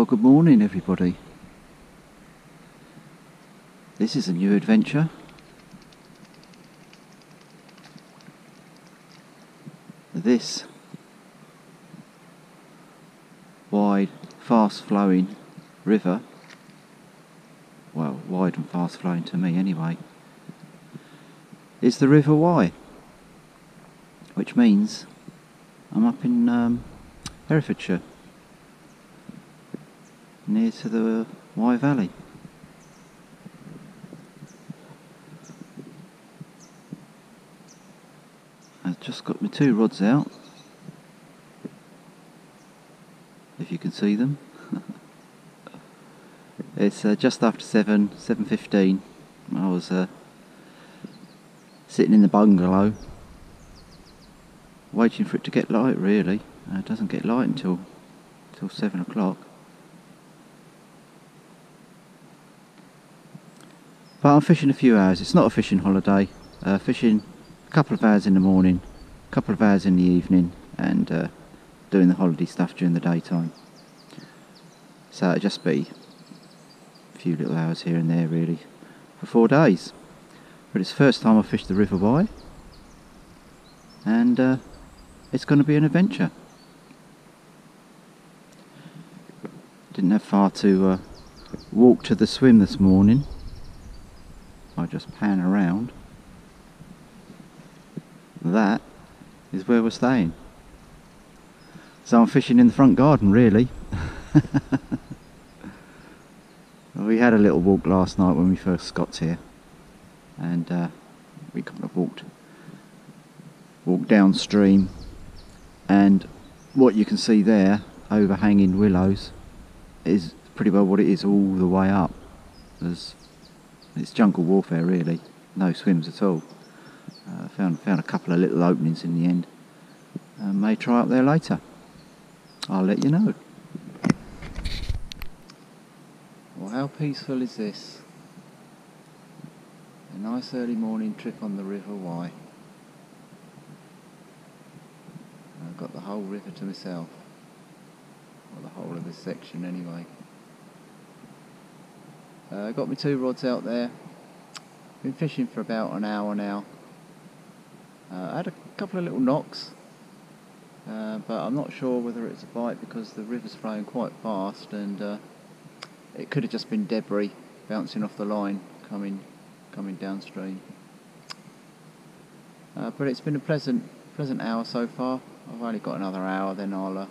Well, good morning everybody. This is a new adventure. This wide, fast-flowing river, well, wide and fast-flowing to me anyway, is the River Wye, which means I'm up in Herefordshire, near to the Wye Valley. I've just got my 2 rods out, if you can see them. It's just after 7:15. I was sitting in the bungalow waiting for it to get light really. It doesn't get light until 7 o'clock. But I'm fishing a few hours. It's not a fishing holiday. Fishing a couple of hours in the morning, a couple of hours in the evening, and doing the holiday stuff during the daytime. So it'll just be a few little hours here and there really for 4 days. But it's the first time I've fished the River Wye, and it's going to be an adventure. Didn't have far to walk to the swim this morning. I just pan around. That is where we're staying. So I'm fishing in the front garden really. We had a little walk last night when we first got here, and we kind of walked downstream, and what you can see there, overhanging willows, is pretty well what it is all the way up. It's jungle warfare really, no swims at all. Found a couple of little openings in the end. May try up there later. I'll let you know. Well, how peaceful is this? A nice early morning trip on the River Wye. I've got the whole river to myself, or the whole of this section anyway. I got my 2 rods out there. Been fishing for about an hour now. I had a couple of little knocks, but I'm not sure whether it's a bite because the river's flowing quite fast, and it could have just been debris bouncing off the line coming downstream. But it's been a pleasant hour so far. I've only got another hour, then I'll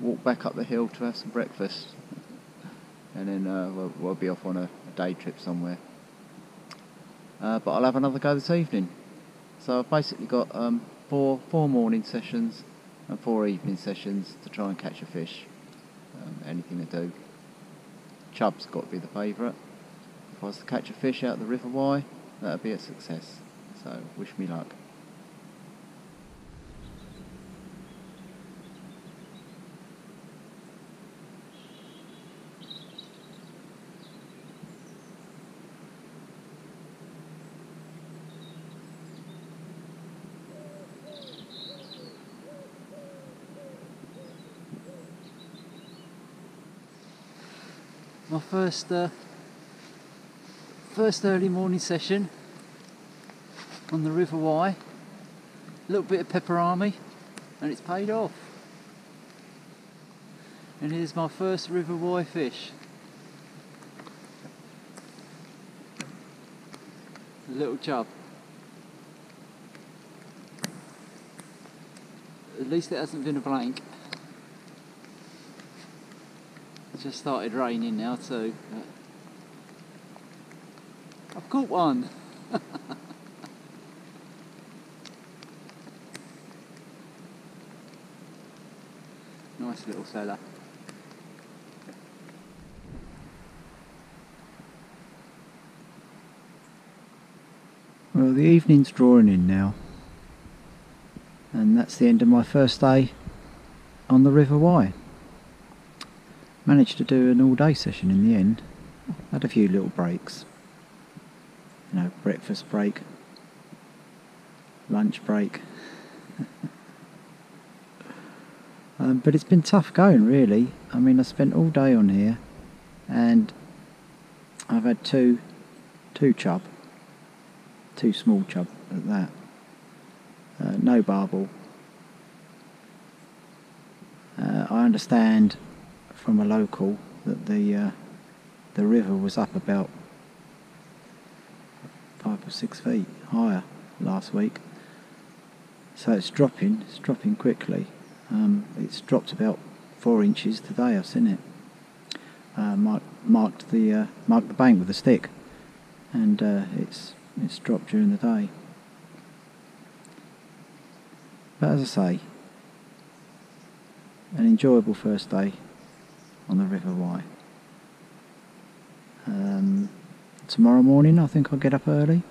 walk back up the hill to have some breakfast, and then we'll be off on a day trip somewhere. But I'll have another go this evening. So I've basically got 4 morning sessions and 4 evening sessions to try and catch a fish. Anything to do. Chub's got to be the favourite. If I was to catch a fish out of the River Wye, that would be a success. So wish me luck. My first early morning session on the River Wye. A little bit of pepperami, and it's paid off. And here's my first River Wye fish. A little chub. At least it hasn't been a blank. It just started raining now too. I've caught one. Nice little fella. Well, the evening's drawing in now, and that's the end of my first day on the River Wye. Managed to do an all-day session in the end. Had a few little breaks. You know, breakfast break, lunch break. But it's been tough going, really. I mean, I spent all day on here, and I've had two chub, two small chub at that. No barbel. I understand from a local that the river was up about 5 or 6 feet higher last week, so it's dropping quickly. It's dropped about 4 inches today. I've seen it. Marked the bank with a stick, and it's dropped during the day. But as I say, an enjoyable first day on the River Wye. Tomorrow morning I think I'll get up early,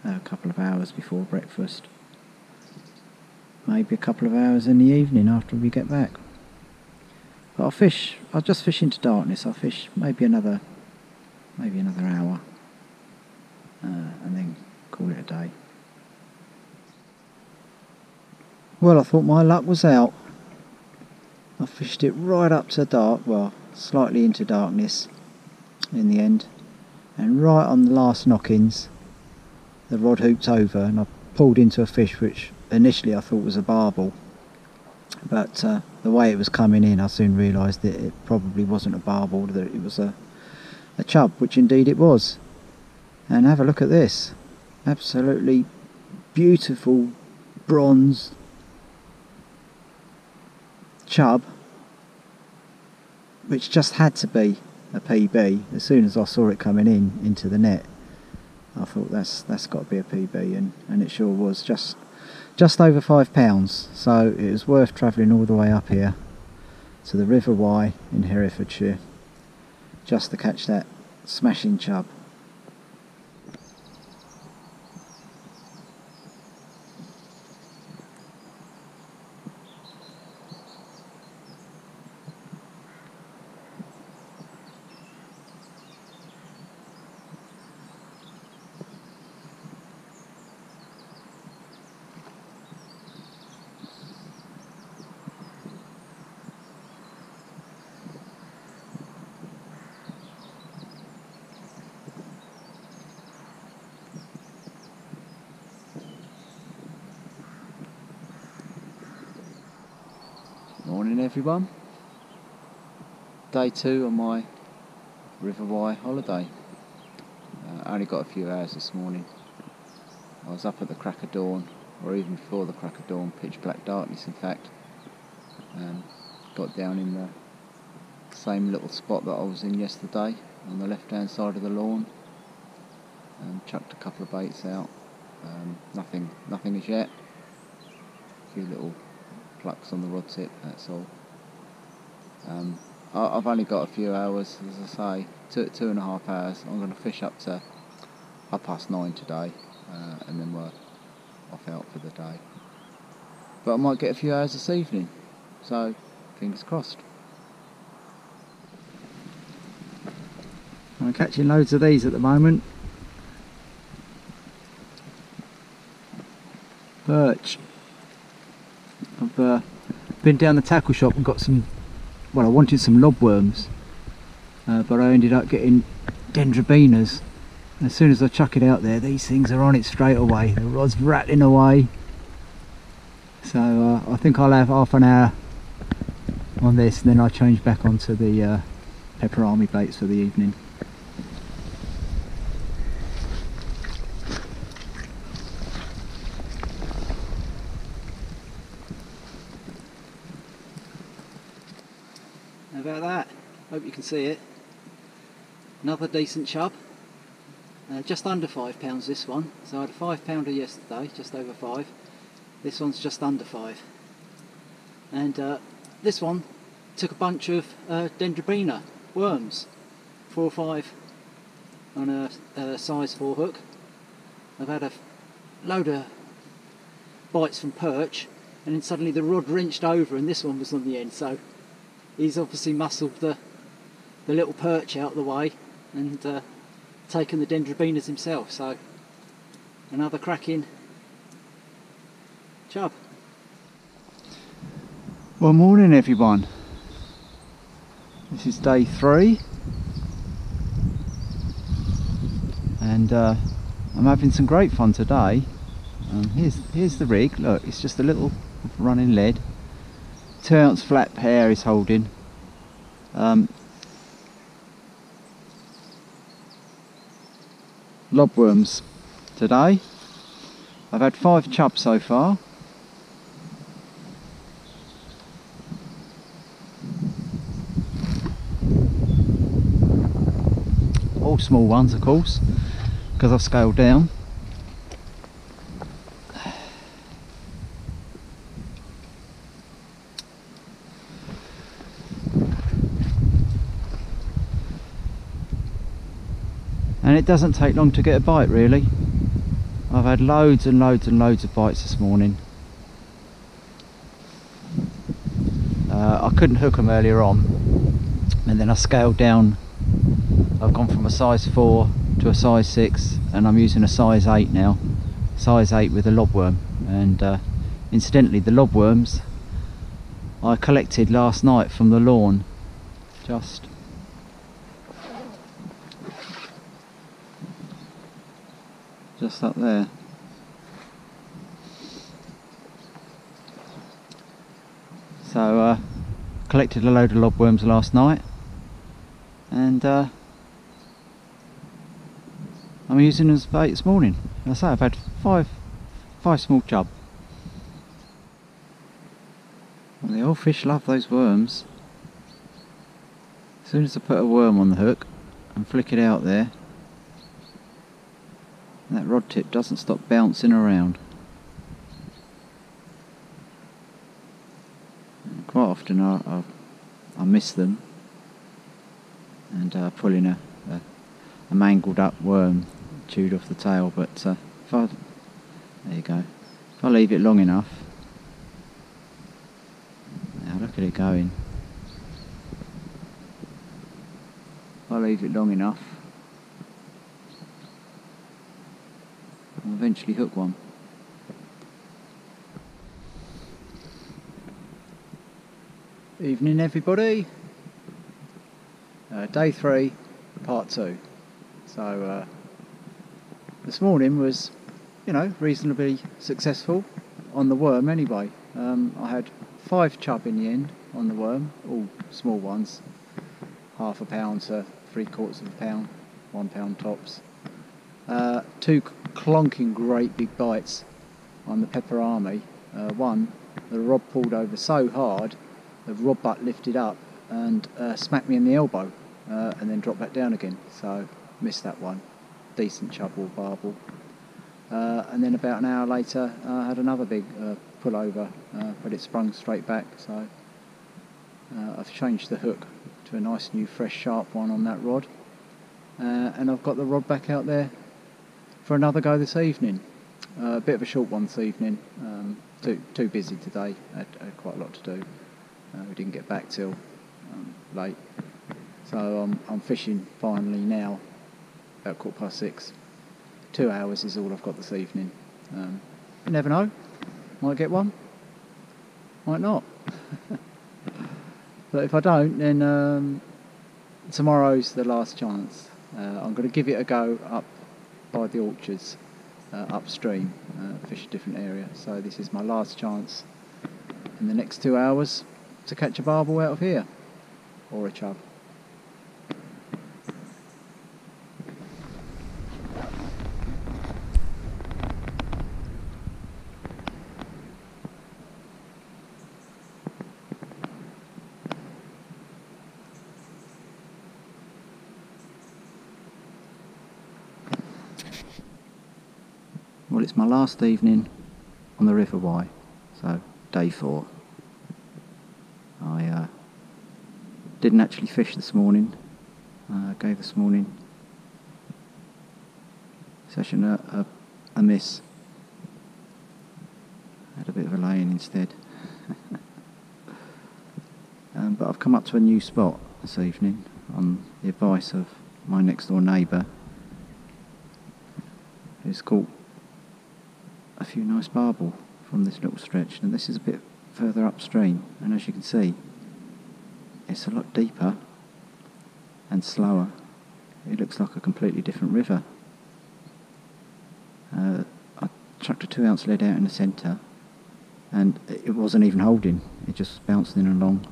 a couple of hours before breakfast, maybe a couple of hours in the evening after we get back. But I'll just fish into darkness. I'll fish maybe another hour, and then call it a day. Well, I thought my luck was out. I fished it right up to dark, well, slightly into darkness in the end, and right on the last knockings the rod hooped over and I pulled into a fish which initially I thought was a barbel, but the way it was coming in I soon realised that it probably wasn't a barbel, that it was a chub, which indeed it was. And have a look at this, absolutely beautiful bronze chub, which just had to be a PB. As soon as I saw it coming into the net, I thought that's got to be a PB, and it sure was. Just over £5, so it was worth travelling all the way up here to the River Wye in Herefordshire just to catch that smashing chub. Morning everyone. Day 2 on my River Wye holiday. I only got a few hours this morning. I was up at the crack of dawn, or even before the crack of dawn, pitch black darkness in fact. Got down in the same little spot that I was in yesterday on the left hand side of the lawn, and chucked a couple of baits out. Nothing as yet. A few little plucks on the rod tip, that's all. I've only got a few hours, as I say, 2.5 hours. I'm going to fish up to 9:30 today, and then we're off out for the day. But I might get a few hours this evening, so fingers crossed. I'm catching loads of these at the moment. Perch. I've been down the tackle shop and got some, well, I wanted some lobworms, but I ended up getting dendrobinas. As soon as I chuck it out there, these things are on it straight away. The rod's rattling away. So I think I'll have half an hour on this, and then I'll change back onto the pepper army baits for the evening. How about that? Hope you can see it. Another decent chub. Just under £5 this one. So I had a £5 yesterday, just over 5. This one's just under 5. And this one took a bunch of dendrobina worms, 4 or 5 on a size 4 hook. I've had a load of bites from perch, and then suddenly the rod wrenched over and this one was on the end, so he's obviously muscled the little perch out of the way and taken the dendrobinas himself. So another cracking chub. Well, morning everyone. This is day 3 and I'm having some great fun today. Here's the rig. Look, it's just a little running lead. 2-ounce flat pair is holding. Lobworms today. I've had 5 chub so far. All small ones, of course, because I've scaled down. And it doesn't take long to get a bite, really. I've had loads and loads and loads of bites this morning. I couldn't hook them earlier on, and then I scaled down. I've gone from a size 4 to a size 6, and I'm using a size 8 now. Size 8 with a lobworm. And incidentally, the lobworms I collected last night from the lawn. Just up there. So collected a load of lobworms last night, and I'm using them as bait this morning. As I say, I've had five small chub. Well, the old fish love those worms. As soon as I put a worm on the hook and flick it out there, that rod tip doesn't stop bouncing around. And quite often I miss them and pull in a mangled up worm chewed off the tail, but there you go. If I leave it long enough, now look at it going. If I leave it long enough, I'll eventually hook one. Evening everybody. Day 3, part 2. So this morning was, reasonably successful on the worm anyway. I had 5 chub in the end on the worm, all small ones, half a pound to 3/4 of a pound, 1 pound tops. 2 clonking great big bites on the pepper army. One, the rod pulled over so hard, the rod butt lifted up and smacked me in the elbow, and then dropped back down again. So missed that one. Decent chub or barbel. And then about an hour later, I had another big pull over, but it sprung straight back. So I've changed the hook to a nice new fresh sharp one on that rod, and I've got the rod back out there for another go this evening. A bit of a short one this evening. Too busy today. Had quite a lot to do. We didn't get back till late. So I'm fishing finally now, about 6:15. 2 hours is all I've got this evening. You never know. Might get one. Might not. But if I don't, then tomorrow's the last chance. I'm going to give it a go up by the orchards, upstream, fish a different area. So this is my last chance in the next 2 hours to catch a barbel out of here, or a chub. Well, it's my last evening on the River Wye, so day 4. I didn't actually fish this morning. Gave this morning session a miss. Had a bit of a lay-in instead. But I've come up to a new spot this evening on the advice of my next door neighbour, who's caught a few nice barbel from this little stretch. And this is a bit further upstream, and as you can see, it's a lot deeper and slower. It looks like a completely different river. I chucked a 2-ounce lead out in the centre, and it wasn't even holding, it just bounced in along.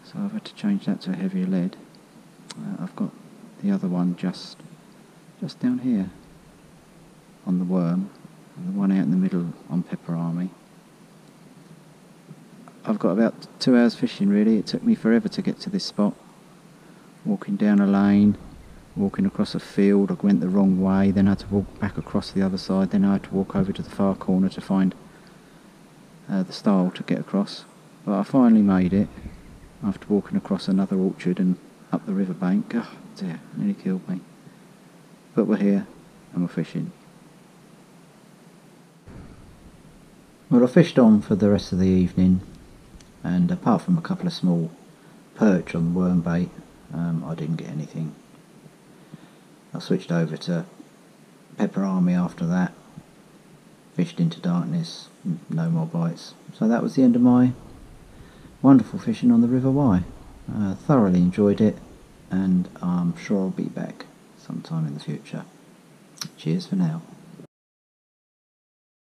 So I've had to change that to a heavier lead. I've got the other one just down here on the worm, and the one out in the middle on Pepper Army. I've got about 2 hours fishing really. It took me forever to get to this spot. Walking down a lane, walking across a field. I went the wrong way, then I had to walk back across the other side, then I had to walk over to the far corner to find the stile to get across. But I finally made it after walking across another orchard and up the riverbank. Oh dear, nearly killed me. But we're here and we're fishing. Well, I fished on for the rest of the evening, and apart from a couple of small perch on the worm bait, I didn't get anything. I switched over to Pepper Army after that, fished into darkness, no more bites. So that was the end of my wonderful fishing on the River Wye. Thoroughly enjoyed it, and I'm sure I'll be back sometime in the future. Cheers for now.